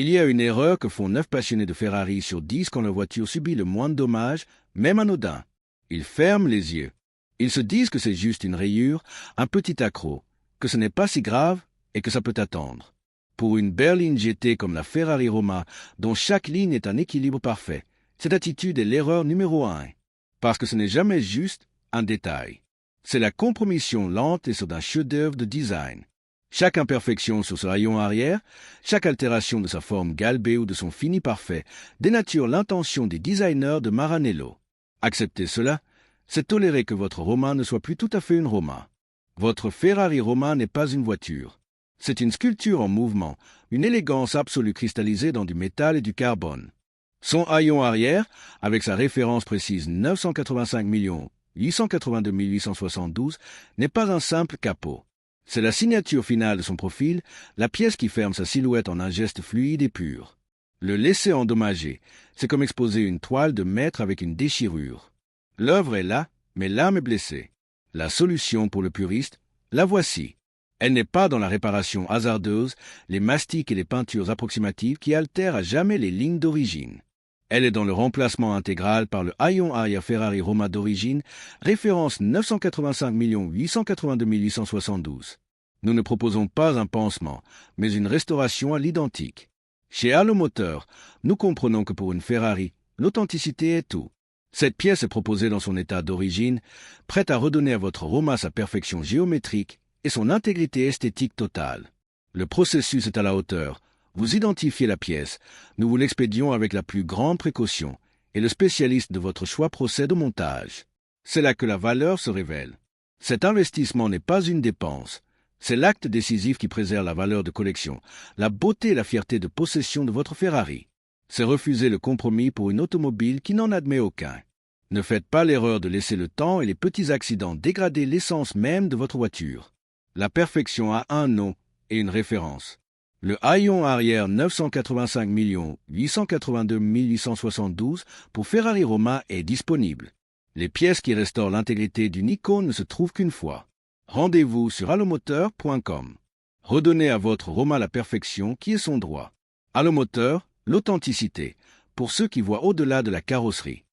Il y a une erreur que font 9 passionnés de Ferrari sur 10 quand leur voiture subit le moindre dommage, même anodin. Ils ferment les yeux. Ils se disent que c'est juste une rayure, un petit accroc, que ce n'est pas si grave et que ça peut attendre. Pour une berline GT comme la Ferrari Roma, dont chaque ligne est un équilibre parfait, cette attitude est l'erreur numéro 1, parce que ce n'est jamais juste un détail. C'est la compromission lente et d'un chef-d'œuvre de design. Chaque imperfection sur ce rayon arrière, chaque altération de sa forme galbée ou de son fini parfait dénature l'intention des designers de Maranello. Accepter cela, c'est tolérer que votre Roma ne soit plus tout à fait une Roma. Votre Ferrari Roma n'est pas une voiture. C'est une sculpture en mouvement, une élégance absolue cristallisée dans du métal et du carbone. Son haillon arrière, avec sa référence précise 985 882 872, n'est pas un simple capot. C'est la signature finale de son profil, la pièce qui ferme sa silhouette en un geste fluide et pur. Le laisser endommager, c'est comme exposer une toile de maître avec une déchirure. L'œuvre est là, mais l'âme est blessée. La solution pour le puriste, la voici. Elle n'est pas dans la réparation hasardeuse, les mastiques et les peintures approximatives qui altèrent à jamais les lignes d'origine. Elle est dans le remplacement intégral par le haillon arrière Ferrari Roma d'origine, référence 985 882 872. Nous ne proposons pas un pansement, mais une restauration à l'identique. Chez Allomoteur, nous comprenons que pour une Ferrari, l'authenticité est tout. Cette pièce est proposée dans son état d'origine, prête à redonner à votre Roma sa perfection géométrique et son intégrité esthétique totale. Le processus est à la hauteur. Vous identifiez la pièce, nous vous l'expédions avec la plus grande précaution, et le spécialiste de votre choix procède au montage. C'est là que la valeur se révèle. Cet investissement n'est pas une dépense, c'est l'acte décisif qui préserve la valeur de collection, la beauté et la fierté de possession de votre Ferrari. C'est refuser le compromis pour une automobile qui n'en admet aucun. Ne faites pas l'erreur de laisser le temps et les petits accidents dégrader l'essence même de votre voiture. La perfection a un nom et une référence. Le haillon arrière 985 882 872 pour Ferrari Roma est disponible. Les pièces qui restaurent l'intégrité d'une icône ne se trouvent qu'une fois. Rendez-vous sur allomoteur.com. Redonnez à votre Roma la perfection qui est son droit. Allomoteur, l'authenticité, pour ceux qui voient au-delà de la carrosserie.